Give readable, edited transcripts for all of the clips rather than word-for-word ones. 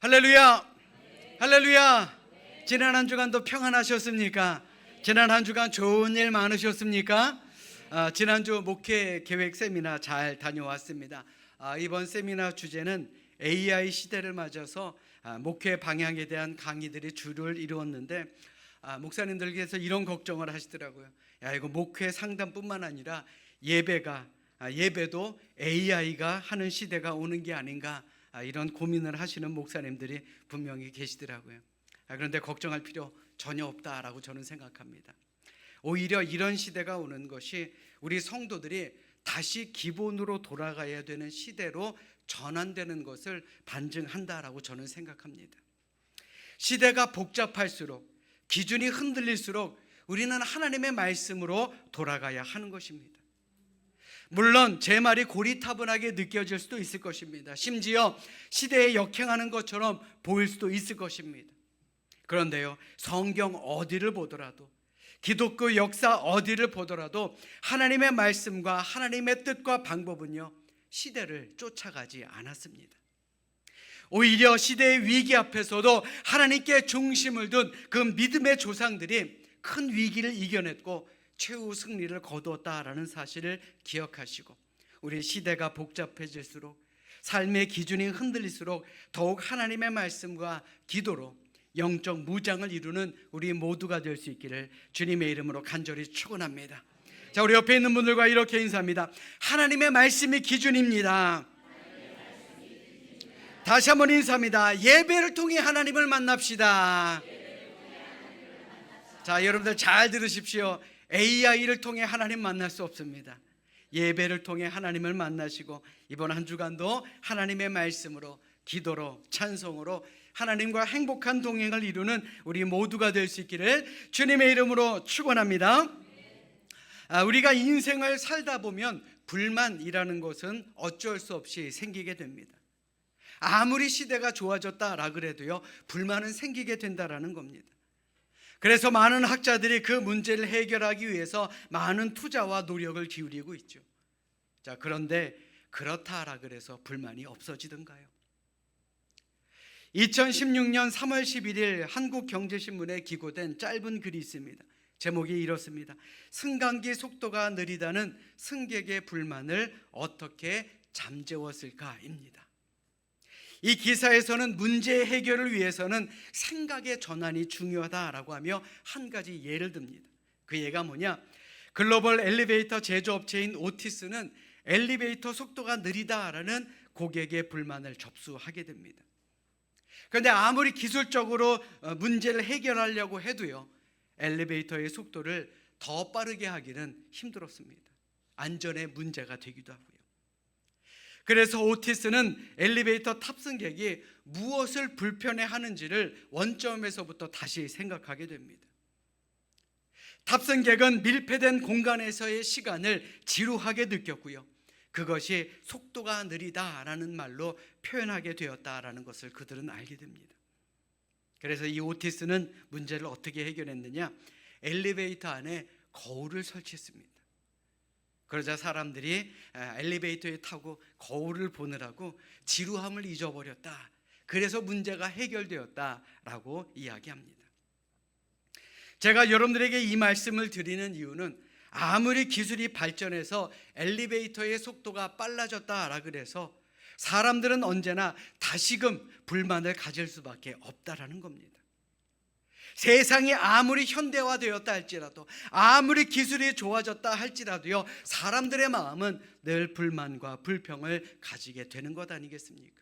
할렐루야! 할렐루야! 지난 한 주간도 평안하셨습니까? 지난 한 주간 좋은 일 많으셨습니까? 지난주 목회 계획 세미나 잘 다녀왔습니다. 이번 세미나 주제는 AI 시대를 맞아서 목회 방향에 대한 강의들이 주를 이루었는데, 목사님들께서 이런 걱정을 하시더라고요. 이거 목회 상담뿐만 아니라 예배도 AI가 하는 시대가 오는 게 아닌가, 이런 고민을 하시는 목사님들이 분명히 계시더라고요. 그런데 걱정할 필요 전혀 없다라고 저는 생각합니다. 오히려 이런 시대가 오는 것이 우리 성도들이 다시 기본으로 돌아가야 되는 시대로 전환되는 것을 반증한다라고 저는 생각합니다. 시대가 복잡할수록, 기준이 흔들릴수록 우리는 하나님의 말씀으로 돌아가야 하는 것입니다. 물론 제 말이 고리타분하게 느껴질 수도 있을 것입니다. 심지어 시대에 역행하는 것처럼 보일 수도 있을 것입니다. 그런데요, 성경 어디를 보더라도, 기독교 역사 어디를 보더라도 하나님의 말씀과 하나님의 뜻과 방법은요, 시대를 쫓아가지 않았습니다. 오히려 시대의 위기 앞에서도 하나님께 중심을 둔 그 믿음의 조상들이 큰 위기를 이겨냈고 최후 승리를 거두었다라는 사실을 기억하시고, 우리 시대가 복잡해질수록, 삶의 기준이 흔들릴수록 더욱 하나님의 말씀과 기도로 영적 무장을 이루는 우리 모두가 될 수 있기를 주님의 이름으로 간절히 축원합니다. 자, 우리 옆에 있는 분들과 이렇게 인사합니다. 하나님의 말씀이 기준입니다. 다시 한번 인사합니다. 예배를 통해 하나님을 만납시다. 자, 여러분들 잘 들으십시오. AI를 통해 하나님 만날 수 없습니다. 예배를 통해 하나님을 만나시고, 이번 한 주간도 하나님의 말씀으로, 기도로, 찬송으로 하나님과 행복한 동행을 이루는 우리 모두가 될 수 있기를 주님의 이름으로 축원합니다. 우리가 인생을 살다 보면 불만이라는 것은 어쩔 수 없이 생기게 됩니다. 아무리 시대가 좋아졌다라 그래도요, 불만은 생기게 된다라는 겁니다. 그래서 많은 학자들이 그 문제를 해결하기 위해서 많은 투자와 노력을 기울이고 있죠. 자, 그런데 그렇다라 그래서 불만이 없어지던가요? 2016년 3월 11일 한국경제신문에 기고된 짧은 글이 있습니다. 제목이 이렇습니다. 승강기 속도가 느리다는 승객의 불만을 어떻게 잠재웠을까입니다. 이 기사에서는 문제 해결을 위해서는 생각의 전환이 중요하다라고 하며 한 가지 예를 듭니다. 그 예가 뭐냐? 글로벌 엘리베이터 제조업체인 오티스는 엘리베이터 속도가 느리다라는 고객의 불만을 접수하게 됩니다. 그런데 아무리 기술적으로 문제를 해결하려고 해도요, 엘리베이터의 속도를 더 빠르게 하기는 힘들었습니다. 안전에 문제가 되기도 하고요. 그래서 오티스는 엘리베이터 탑승객이 무엇을 불편해하는지를 원점에서부터 다시 생각하게 됩니다. 탑승객은 밀폐된 공간에서의 시간을 지루하게 느꼈고요, 그것이 속도가 느리다라는 말로 표현하게 되었다라는 것을 그들은 알게 됩니다. 그래서 이 오티스는 문제를 어떻게 해결했느냐? 엘리베이터 안에 거울을 설치했습니다. 그러자 사람들이 엘리베이터에 타고 거울을 보느라고 지루함을 잊어버렸다, 그래서 문제가 해결되었다라고 이야기합니다. 제가 여러분들에게 이 말씀을 드리는 이유는, 아무리 기술이 발전해서 엘리베이터의 속도가 빨라졌다라 그래서 사람들은 언제나 다시금 불만을 가질 수밖에 없다라는 겁니다. 세상이 아무리 현대화되었다 할지라도, 아무리 기술이 좋아졌다 할지라도요, 사람들의 마음은 늘 불만과 불평을 가지게 되는 것 아니겠습니까?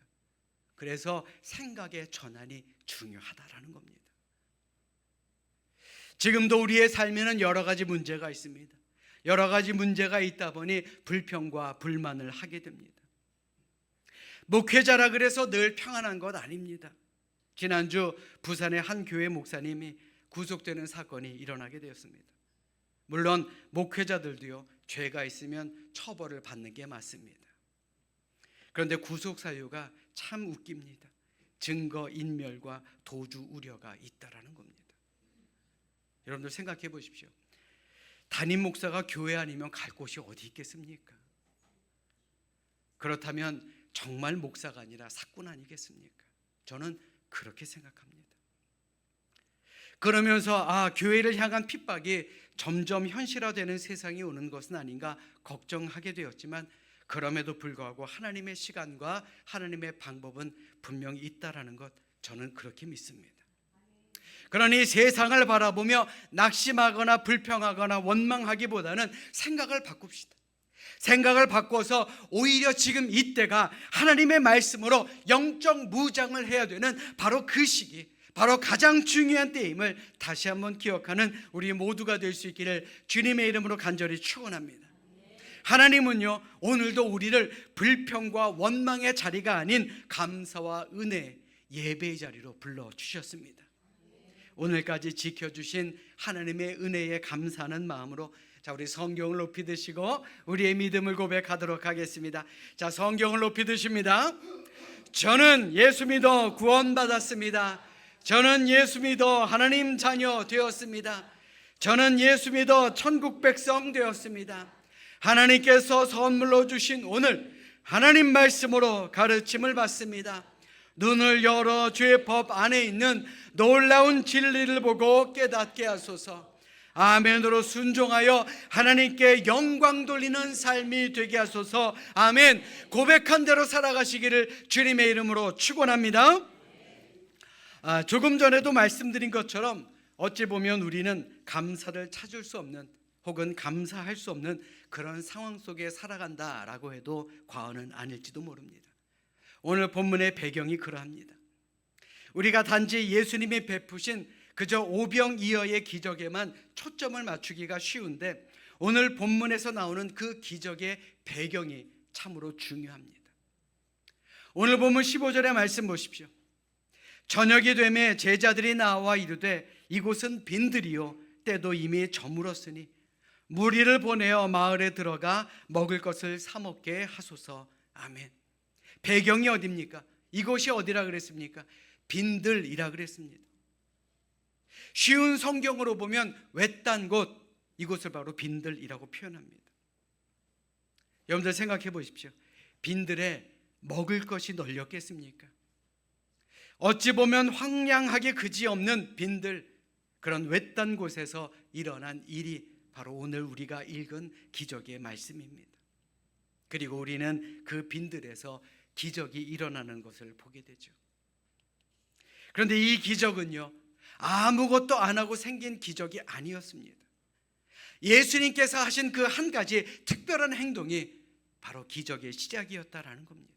그래서 생각의 전환이 중요하다라는 겁니다. 지금도 우리의 삶에는 여러 가지 문제가 있습니다. 여러 가지 문제가 있다 보니 불평과 불만을 하게 됩니다. 목회자라 그래서 늘 평안한 것 아닙니다. 지난주 부산의 한 교회 목사님이 구속되는 사건이 일어나게 되었습니다. 물론 목회자들도요, 죄가 있으면 처벌을 받는 게 맞습니다. 그런데 구속 사유가 참 웃깁니다. 증거 인멸과 도주 우려가 있다라는 겁니다. 여러분들 생각해 보십시오. 담임 목사가 교회 아니면 갈 곳이 어디 있겠습니까? 그렇다면 정말 목사가 아니라 사꾼 아니겠습니까? 저는 그렇게 생각합니다. 그러면서 교회를 향한 핍박이 점점 현실화되는 세상이 오는 것은 아닌가 걱정하게 되었지만, 그럼에도 불구하고 하나님의 시간과 하나님의 방법은 분명히 있다라는 것, 저는 그렇게 믿습니다. 그러니 세상을 바라보며 낙심하거나 불평하거나 원망하기보다는 생각을 바꿉시다. 생각을 바꿔서 오히려 지금 이때가 하나님의 말씀으로 영적 무장을 해야 되는 바로 그 시기, 바로 가장 중요한 때임을 다시 한번 기억하는 우리 모두가 될 수 있기를 주님의 이름으로 간절히 축원합니다. 하나님은요, 오늘도 우리를 불평과 원망의 자리가 아닌 감사와 은혜, 예배의 자리로 불러주셨습니다. 오늘까지 지켜주신 하나님의 은혜에 감사하는 마음으로 우리 성경을 높이 드시고 우리의 믿음을 고백하도록 하겠습니다. 성경을 높이 드십니다. 저는 예수 믿어 구원받았습니다. 저는 예수 믿어 하나님 자녀 되었습니다. 저는 예수 믿어 천국 백성 되었습니다. 하나님께서 선물로 주신 오늘 하나님 말씀으로 가르침을 받습니다. 눈을 열어 주의 법 안에 있는 놀라운 진리를 보고 깨닫게 하소서. 아멘으로 순종하여 하나님께 영광 돌리는 삶이 되게 하소서. 아멘. 고백한 대로 살아가시기를 주님의 이름으로 축원합니다. 조금 전에도 말씀드린 것처럼 어찌 보면 우리는 감사를 찾을 수 없는, 혹은 감사할 수 없는 그런 상황 속에 살아간다라고 해도 과언은 아닐지도 모릅니다. 오늘 본문의 배경이 그러합니다. 우리가 단지 예수님이 베푸신 그저 오병이어의 기적에만 초점을 맞추기가 쉬운데, 오늘 본문에서 나오는 그 기적의 배경이 참으로 중요합니다. 오늘 본문 15절의 말씀 보십시오. 저녁이 되매 제자들이 나와 이르되 이곳은 빈들이요 때도 이미 저물었으니 무리를 보내어 마을에 들어가 먹을 것을 사 먹게 하소서. 아멘. 배경이 어디입니까? 이곳이 어디라 그랬습니까? 빈들이라 그랬습니다. 쉬운 성경으로 보면 외딴 곳, 이곳을 바로 빈들이라고 표현합니다. 여러분들 생각해 보십시오. 빈들에 먹을 것이 널렸겠습니까? 어찌 보면 황량하게 그지없는 빈들, 그런 외딴 곳에서 일어난 일이 바로 오늘 우리가 읽은 기적의 말씀입니다. 그리고 우리는 그 빈들에서 기적이 일어나는 것을 보게 되죠. 그런데 이 기적은요, 아무것도 안 하고 생긴 기적이 아니었습니다. 예수님께서 하신 그 한 가지 특별한 행동이 바로 기적의 시작이었다라는 겁니다.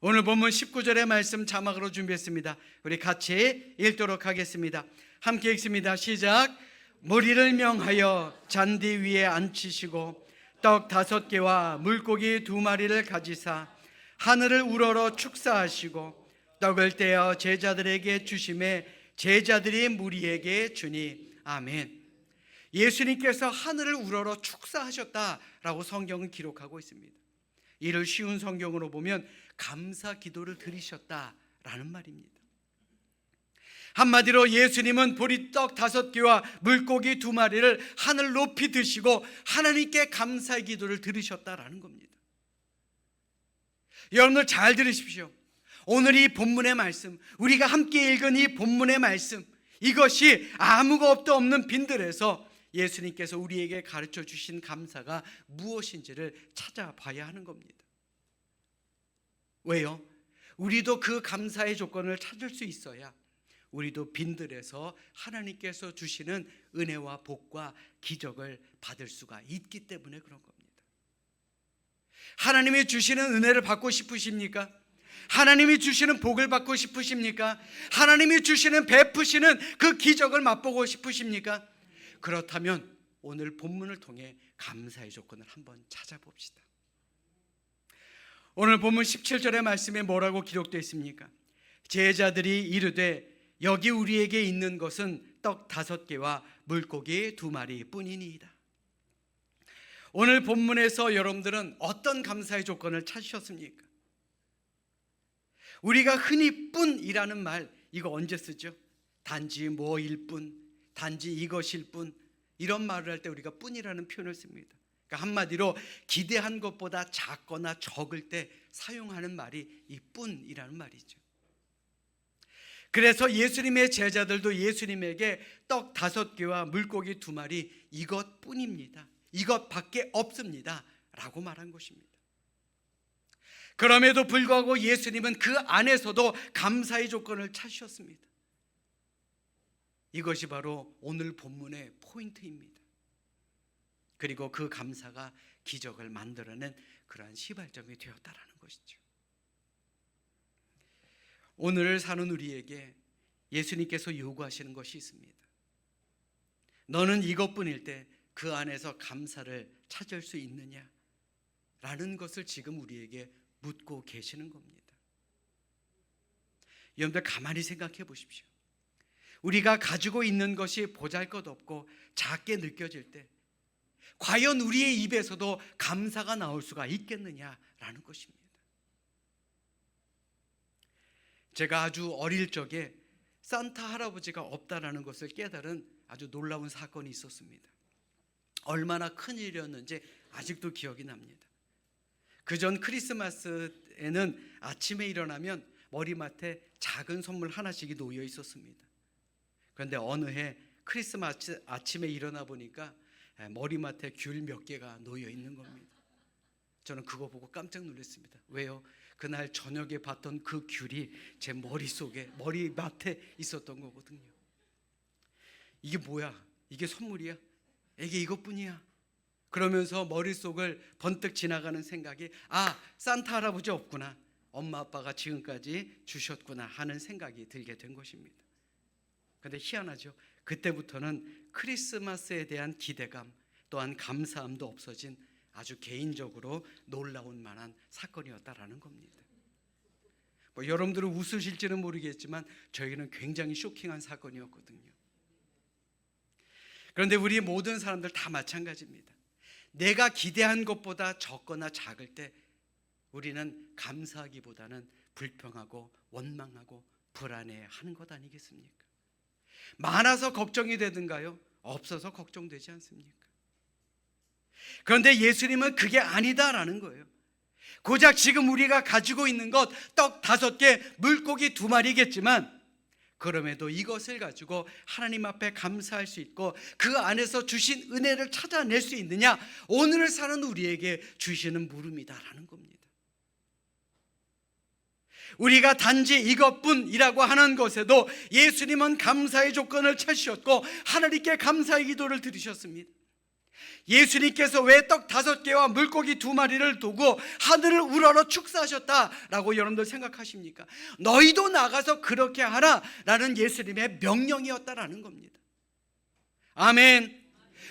오늘 본문 19절의 말씀 자막으로 준비했습니다. 우리 같이 읽도록 하겠습니다. 함께 읽습니다. 시작. 무리를 명하여 잔디 위에 앉히시고 떡 5개와 물고기 2마리를 가지사 하늘을 우러러 축사하시고 떡을 떼어 제자들에게 주심에 제자들이 무리에게 주니. 아멘. 예수님께서 하늘을 우러러 축사하셨다라고 성경은 기록하고 있습니다. 이를 쉬운 성경으로 보면 감사 기도를 드리셨다라는 말입니다. 한마디로 예수님은 보리떡 5개와 물고기 2마리를 하늘 높이 드시고 하나님께 감사의 기도를 드리셨다라는 겁니다. 여러분들 잘 들으십시오. 오늘 이 본문의 말씀, 우리가 함께 읽은 이 본문의 말씀, 이것이 아무것도 없는 빈들에서 예수님께서 우리에게 가르쳐 주신 감사가 무엇인지를 찾아봐야 하는 겁니다. 왜요? 우리도 그 감사의 조건을 찾을 수 있어야 우리도 빈들에서 하나님께서 주시는 은혜와 복과 기적을 받을 수가 있기 때문에 그런 겁니다. 하나님이 주시는 은혜를 받고 싶으십니까? 하나님이 주시는 복을 받고 싶으십니까? 하나님이 주시는 베푸시는 그 기적을 맛보고 싶으십니까? 그렇다면 오늘 본문을 통해 감사의 조건을 한번 찾아봅시다. 오늘 본문 17절의 말씀에 뭐라고 기록되어 있습니까? 제자들이 이르되 여기 우리에게 있는 것은 떡 5개와 물고기 2마리 뿐이니이다. 오늘 본문에서 여러분들은 어떤 감사의 조건을 찾으셨습니까? 우리가 흔히 뿐이라는 말, 이거 언제 쓰죠? 단지 뭐일 뿐, 단지 이것일 뿐, 이런 말을 할 때 우리가 뿐이라는 표현을 씁니다. 그러니까 한마디로 기대한 것보다 작거나 적을 때 사용하는 말이 이 뿐이라는 말이죠. 그래서 예수님의 제자들도 예수님에게 떡 5개와 물고기 2마리 이것뿐입니다, 이것밖에 없습니다 라고 말한 것입니다. 그럼에도 불구하고 예수님은 그 안에서도 감사의 조건을 찾으셨습니다. 이것이 바로 오늘 본문의 포인트입니다. 그리고 그 감사가 기적을 만들어낸 그러한 시발점이 되었다라는 것이죠. 오늘을 사는 우리에게 예수님께서 요구하시는 것이 있습니다. 너는 이것뿐일 때 그 안에서 감사를 찾을 수 있느냐? 라는 것을 지금 우리에게 묻고 계시는 겁니다. 여러분들 가만히 생각해 보십시오. 우리가 가지고 있는 것이 보잘것없고 작게 느껴질 때 과연 우리의 입에서도 감사가 나올 수가 있겠느냐라는 것입니다. 제가 아주 어릴 적에 산타 할아버지가 없다라는 것을 깨달은 아주 놀라운 사건이 있었습니다. 얼마나 큰일이었는지 아직도 기억이 납니다. 그전 크리스마스에는 아침에 일어나면 머리맡에 작은 선물 하나씩이 놓여 있었습니다. 그런데 어느 해 크리스마스 아침에 일어나 보니까 머리맡에 귤 몇 개가 놓여 있는 겁니다. 저는 그거 보고 깜짝 놀랐습니다. 왜요? 그날 저녁에 봤던 그 귤이 제 머릿속에, 머리맡에 있었던 거거든요. 이게 뭐야? 이게 선물이야? 이게 이것뿐이야? 그러면서 머릿속을 번뜩 지나가는 생각이, 산타 할아버지 없구나, 엄마 아빠가 지금까지 주셨구나 하는 생각이 들게 된 것입니다. 그런데 희한하죠. 그때부터는 크리스마스에 대한 기대감 또한 감사함도 없어진 아주 개인적으로 놀라운 만한 사건이었다라는 겁니다. 여러분들은 웃으실지는 모르겠지만 저에게는 굉장히 쇼킹한 사건이었거든요. 그런데 우리 모든 사람들 다 마찬가지입니다. 내가 기대한 것보다 적거나 작을 때 우리는 감사하기보다는 불평하고 원망하고 불안해하는 것 아니겠습니까? 많아서 걱정이 되든가요? 없어서 걱정되지 않습니까? 그런데 예수님은 그게 아니다라는 거예요. 고작 지금 우리가 가지고 있는 것 떡 5개, 물고기 2마리겠지만 그럼에도 이것을 가지고 하나님 앞에 감사할 수 있고 그 안에서 주신 은혜를 찾아낼 수 있느냐? 오늘을 사는 우리에게 주시는 물음이다라는 겁니다. 우리가 단지 이것뿐이라고 하는 것에도 예수님은 감사의 조건을 찾으셨고 하나님께 감사의 기도를 드리셨습니다. 예수님께서 왜 떡 5개와 물고기 2마리를 두고 하늘을 우러러 축사하셨다라고 여러분들 생각하십니까? 너희도 나가서 그렇게 하라라는 예수님의 명령이었다라는 겁니다. 아멘.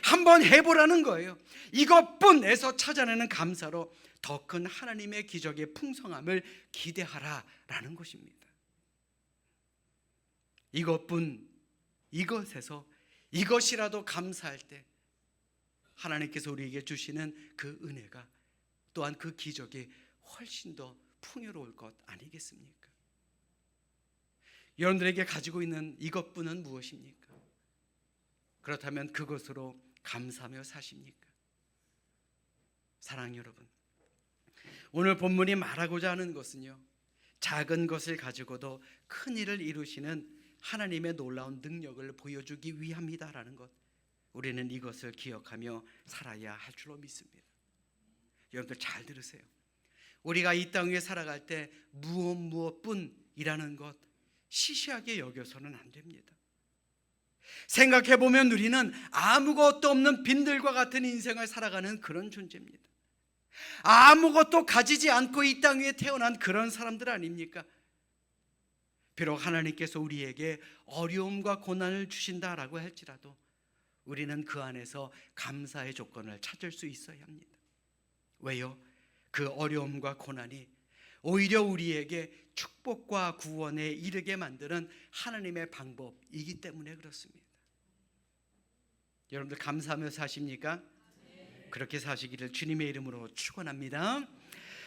한번 해보라는 거예요. 이것뿐에서 찾아내는 감사로 더 큰 하나님의 기적의 풍성함을 기대하라라는 것입니다. 이것뿐, 이것에서 이것이라도 감사할 때 하나님께서 우리에게 주시는 그 은혜가 또한 그 기적이 훨씬 더 풍요로울 것 아니겠습니까? 여러분들에게 가지고 있는 이것뿐은 무엇입니까? 그렇다면 그것으로 감사하며 사십니까? 사랑하는 여러분, 오늘 본문이 말하고자 하는 것은요, 작은 것을 가지고도 큰 일을 이루시는 하나님의 놀라운 능력을 보여주기 위함이다라는 것, 우리는 이것을 기억하며 살아야 할 줄로 믿습니다. 여러분들 잘 들으세요. 우리가 이 땅 위에 살아갈 때 무엇뿐이라는 것 시시하게 여겨서는 안 됩니다. 생각해보면 우리는 아무것도 없는 빈들과 같은 인생을 살아가는 그런 존재입니다. 아무것도 가지지 않고 이 땅 위에 태어난 그런 사람들 아닙니까? 비록 하나님께서 우리에게 어려움과 고난을 주신다라고 할지라도 우리는 그 안에서 감사의 조건을 찾을 수 있어야 합니다. 왜요? 그 어려움과 고난이 오히려 우리에게 축복과 구원에 이르게 만드는 하나님의 방법이기 때문에 그렇습니다. 여러분들 감사하며 사십니까? 그렇게 사시기를 주님의 이름으로 축원합니다.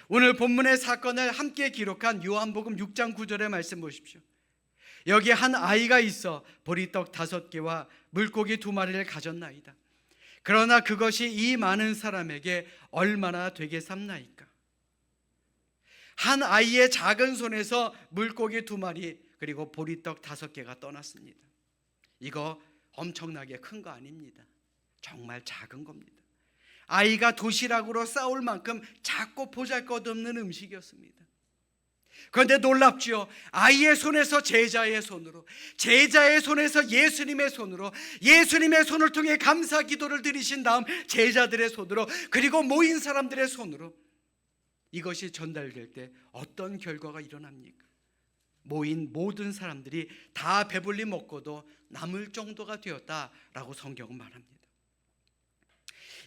오늘 본문의 사건을 함께 기록한 요한복음 6장 9절의 말씀 보십시오. 여기 한 아이가 있어 보리떡 5개와 물고기 2마리를 가졌나이다. 그러나 그것이 이 많은 사람에게 얼마나 되게 삼나이까. 한 아이의 작은 손에서 물고기 2마리 그리고 보리떡 5개가 떠났습니다. 이거 엄청나게 큰 거 아닙니다. 정말 작은 겁니다. 아이가 도시락으로 싸울 만큼 작고 보잘것없는 음식이었습니다. 그런데 놀랍지요. 아이의 손에서 제자의 손으로, 제자의 손에서 예수님의 손으로, 예수님의 손을 통해 감사 기도를 드리신 다음 제자들의 손으로, 그리고 모인 사람들의 손으로 이것이 전달될 때 어떤 결과가 일어납니까? 모인 모든 사람들이 다 배불리 먹고도 남을 정도가 되었다라고 성경은 말합니다.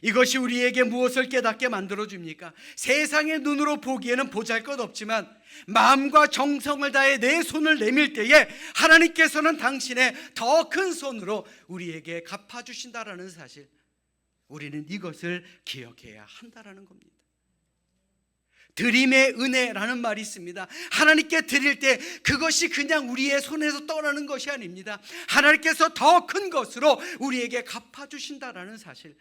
이것이 우리에게 무엇을 깨닫게 만들어줍니까? 세상의 눈으로 보기에는 보잘것없지만 마음과 정성을 다해 내 손을 내밀 때에 하나님께서는 당신의 더 큰 손으로 우리에게 갚아주신다라는 사실, 우리는 이것을 기억해야 한다라는 겁니다. 드림의 은혜라는 말이 있습니다. 하나님께 드릴 때 그것이 그냥 우리의 손에서 떠나는 것이 아닙니다. 하나님께서 더 큰 것으로 우리에게 갚아주신다라는 사실,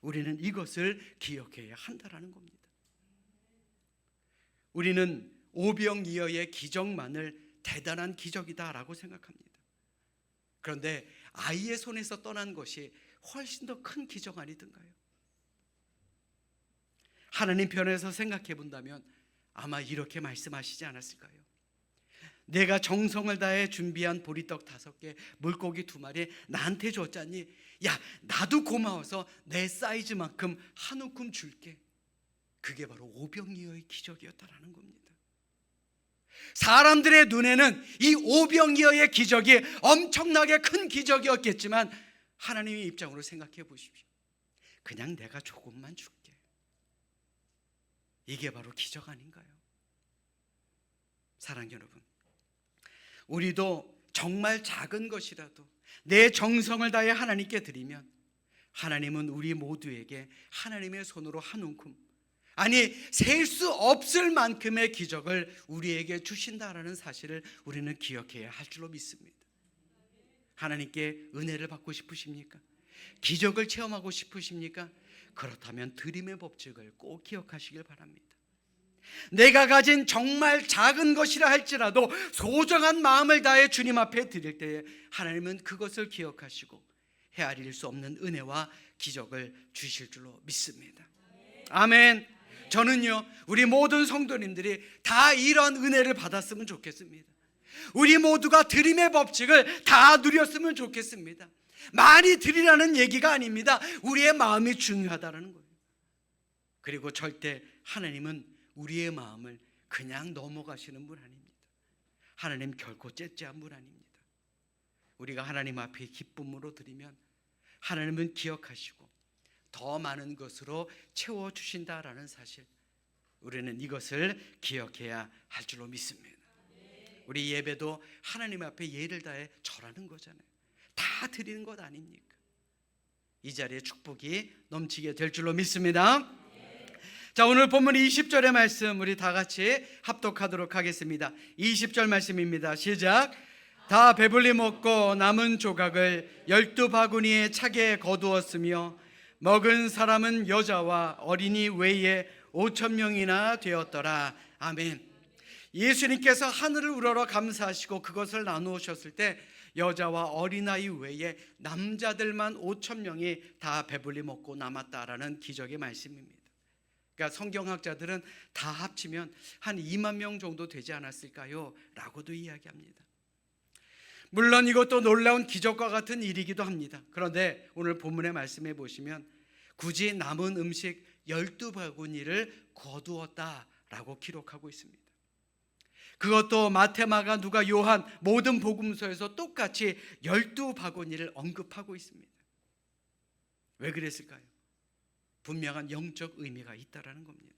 우리는 이것을 기억해야 한다라는 겁니다. 우리는 오병이어의 기적만을 대단한 기적이다라고 생각합니다. 그런데 아이의 손에서 떠난 것이 훨씬 더 큰 기적 아니던가요? 하나님 편에서 생각해 본다면 아마 이렇게 말씀하시지 않았을까요? 내가 정성을 다해 준비한 보리떡 5개, 물고기 2마리 나한테 줬잖니. 야, 나도 고마워서 내 사이즈만큼 한 움큼 줄게. 그게 바로 오병이어의 기적이었다라는 겁니다. 사람들의 눈에는 이 오병이어의 기적이 엄청나게 큰 기적이었겠지만 하나님의 입장으로 생각해 보십시오. 그냥 내가 조금만 줄게. 이게 바로 기적 아닌가요? 사랑 여러분, 우리도 정말 작은 것이라도 내 정성을 다해 하나님께 드리면 하나님은 우리 모두에게 하나님의 손으로 한 움큼, 아니 셀 수 없을 만큼의 기적을 우리에게 주신다라는 사실을 우리는 기억해야 할 줄로 믿습니다. 하나님께 은혜를 받고 싶으십니까? 기적을 체험하고 싶으십니까? 그렇다면 드림의 법칙을 꼭 기억하시길 바랍니다. 내가 가진 정말 작은 것이라 할지라도 소중한 마음을 다해 주님 앞에 드릴 때에 하나님은 그것을 기억하시고 헤아릴 수 없는 은혜와 기적을 주실 줄로 믿습니다. 아멘. 저는요, 우리 모든 성도님들이 다 이런 은혜를 받았으면 좋겠습니다. 우리 모두가 드림의 법칙을 다 누렸으면 좋겠습니다. 많이 드리라는 얘기가 아닙니다. 우리의 마음이 중요하다는 거예요. 그리고 절대 하나님은 우리의 마음을 그냥 넘어가시는 분 아닙니다. 하나님 결코 째째한 분 아닙니다. 우리가 하나님 앞에 기쁨으로 드리면 하나님은 기억하시고 더 많은 것으로 채워주신다라는 사실, 우리는 이것을 기억해야 할 줄로 믿습니다. 우리 예배도 하나님 앞에 예를 다해 절하는 거잖아요. 다 드리는 것 아닙니까? 이 자리에 축복이 넘치게 될 줄로 믿습니다. 자, 오늘 본문 20절의 말씀 우리 다 같이 합독하도록 하겠습니다. 20절 말씀입니다. 시작. 다 배불리 먹고 남은 조각을 12바구니에 차게 거두었으며 먹은 사람은 여자와 어린이 외에 5,000명이나 되었더라. 아멘. 예수님께서 하늘을 우러러 감사하시고 그것을 나누셨을 때 여자와 어린아이 외에 남자들만 5,000명이 다 배불리 먹고 남았다라는 기적의 말씀입니다. 그러니까 성경학자들은 다 합치면 한 2만 명 정도 되지 않았을까요? 라고도 이야기합니다. 물론 이것도 놀라운 기적과 같은 일이기도 합니다. 그런데 오늘 본문의 말씀해 보시면 굳이 남은 음식 12바구니를 거두었다라고 기록하고 있습니다. 그것도 마태, 마가, 누가, 요한 모든 복음서에서 똑같이 12바구니를 언급하고 있습니다. 왜 그랬을까요? 분명한 영적 의미가 있다라는 겁니다.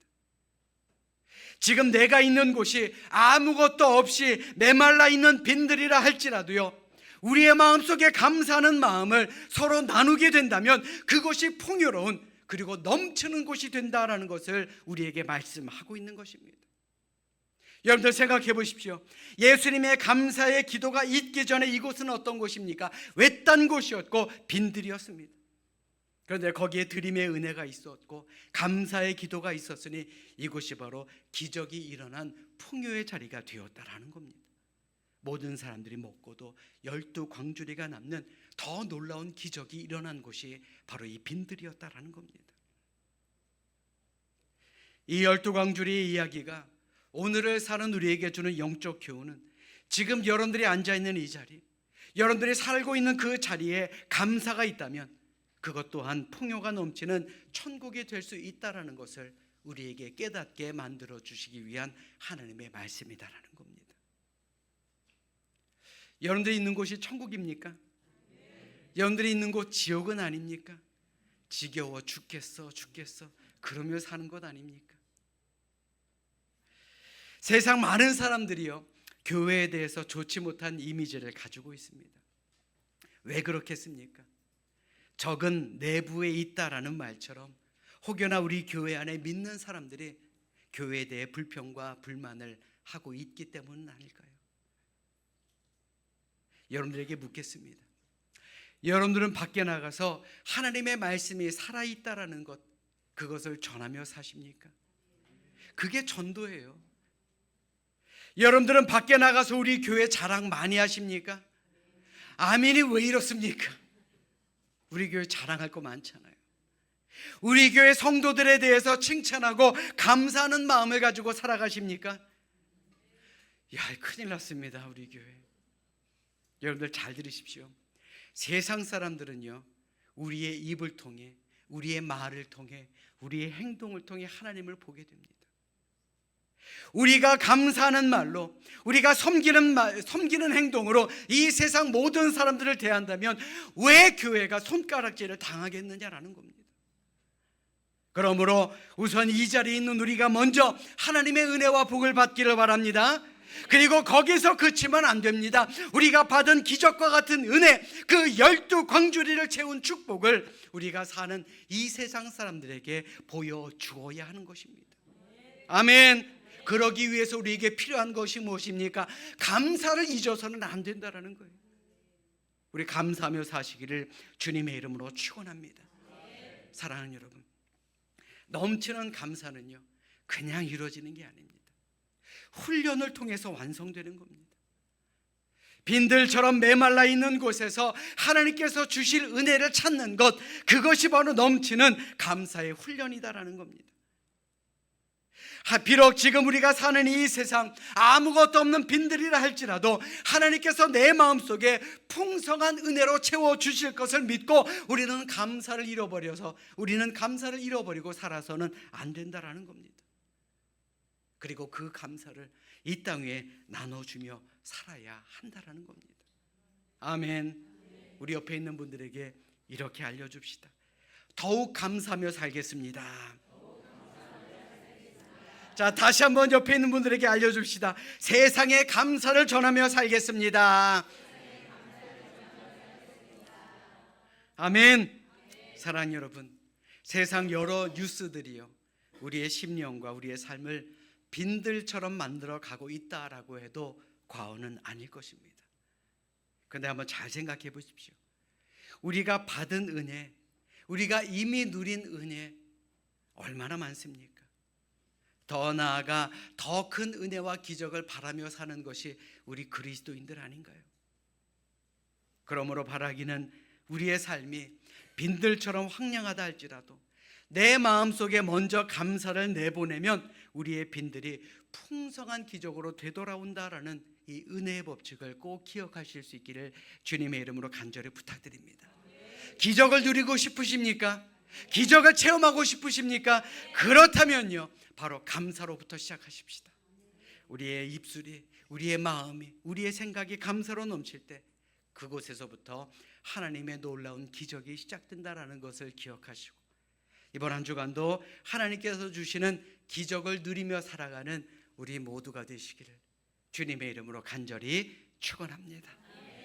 지금 내가 있는 곳이 아무것도 없이 메말라 있는 빈들이라 할지라도요, 우리의 마음속에 감사하는 마음을 서로 나누게 된다면 그것이 풍요로운 그리고 넘치는 곳이 된다라는 것을 우리에게 말씀하고 있는 것입니다. 여러분들 생각해 보십시오. 예수님의 감사의 기도가 있기 전에 이곳은 어떤 곳입니까? 외딴 곳이었고 빈들이었습니다. 그런데 거기에 드림의 은혜가 있었고 감사의 기도가 있었으니 이곳이 바로 기적이 일어난 풍요의 자리가 되었다라는 겁니다. 모든 사람들이 먹고도 12광주리가 남는 더 놀라운 기적이 일어난 곳이 바로 이 빈들이었다라는 겁니다. 이 12광주리의 이야기가 오늘을 사는 우리에게 주는 영적 교훈은 지금 여러분들이 앉아있는 이 자리, 여러분들이 살고 있는 그 자리에 감사가 있다면 그것 또한 풍요가 넘치는 천국이 될 수 있다는 것을 우리에게 깨닫게 만들어 주시기 위한 하나님의 말씀이다라는 겁니다. 여러분들이 있는 곳이 천국입니까? 여러분들이 있는 곳 지옥은 아닙니까? 지겨워 죽겠어 그러며 사는 것 아닙니까? 세상 많은 사람들이요 교회에 대해서 좋지 못한 이미지를 가지고 있습니다. 왜 그렇겠습니까? 적은 내부에 있다라는 말처럼 혹여나 우리 교회 안에 믿는 사람들이 교회에 대해 불평과 불만을 하고 있기 때문은 아닐까요? 여러분들에게 묻겠습니다. 여러분들은 밖에 나가서 하나님의 말씀이 살아있다라는 것, 그것을 전하며 사십니까? 그게 전도예요. 여러분들은 밖에 나가서 우리 교회 자랑 많이 하십니까? 아멘이 왜 이렇습니까? 우리 교회 자랑할 거 많잖아요. 우리 교회 성도들에 대해서 칭찬하고 감사하는 마음을 가지고 살아가십니까? 야, 큰일 났습니다. 우리 교회. 여러분들 잘 들으십시오. 세상 사람들은요 우리의 입을 통해, 우리의 말을 통해, 우리의 행동을 통해 하나님을 보게 됩니다. 우리가 감사하는 말로, 우리가 섬기는 행동으로 이 세상 모든 사람들을 대한다면 왜 교회가 손가락질을 당하겠느냐라는 겁니다. 그러므로 우선 이 자리에 있는 우리가 먼저 하나님의 은혜와 복을 받기를 바랍니다. 그리고 거기서 그치면 안 됩니다. 우리가 받은 기적과 같은 은혜, 그 12광주리를 채운 축복을 우리가 사는 이 세상 사람들에게 보여주어야 하는 것입니다. 아멘. 그러기 위해서 우리에게 필요한 것이 무엇입니까? 감사를 잊어서는 안 된다는 거예요. 우리 감사하며 사시기를 주님의 이름으로 축원합니다. 사랑하는 여러분, 넘치는 감사는요 그냥 이루어지는 게 아닙니다. 훈련을 통해서 완성되는 겁니다. 빈들처럼 메말라 있는 곳에서 하나님께서 주실 은혜를 찾는 것, 그것이 바로 넘치는 감사의 훈련이다라는 겁니다. 비록 지금 우리가 사는 이 세상 아무것도 없는 빈들이라 할지라도 하나님께서 내 마음속에 풍성한 은혜로 채워주실 것을 믿고 우리는 감사를 잃어버리고 살아서는 안 된다라는 겁니다. 그리고 그 감사를 이 땅 위에 나눠주며 살아야 한다라는 겁니다. 아멘. 우리 옆에 있는 분들에게 이렇게 알려줍시다. 더욱 감사하며 살겠습니다. 자, 다시 한번 옆에 있는 분들에게 알려줍시다. 세상에 감사를 전하며 살겠습니다. 아멘. 사랑하는 여러분, 세상 여러 뉴스들이요 우리의 심령과 우리의 삶을 빈들처럼 만들어 가고 있다라고 해도 과언은 아닐 것입니다. 그런데 한번 잘 생각해 보십시오. 우리가 받은 은혜, 우리가 이미 누린 은혜 얼마나 많습니까? 더 나아가 더 큰 은혜와 기적을 바라며 사는 것이 우리 그리스도인들 아닌가요? 그러므로 바라기는 우리의 삶이 빈들처럼 황량하다 할지라도 내 마음속에 먼저 감사를 내보내면 우리의 빈들이 풍성한 기적으로 되돌아온다라는 이 은혜의 법칙을 꼭 기억하실 수 있기를 주님의 이름으로 간절히 부탁드립니다. 기적을 누리고 싶으십니까? 기적을 체험하고 싶으십니까? 그렇다면요 바로 감사로부터 시작하십시다. 우리의 입술이, 우리의 마음이, 우리의 생각이 감사로 넘칠 때 그곳에서부터 하나님의 놀라운 기적이 시작된다라는 것을 기억하시고 이번 한 주간도 하나님께서 주시는 기적을 누리며 살아가는 우리 모두가 되시기를 주님의 이름으로 간절히 축원합니다.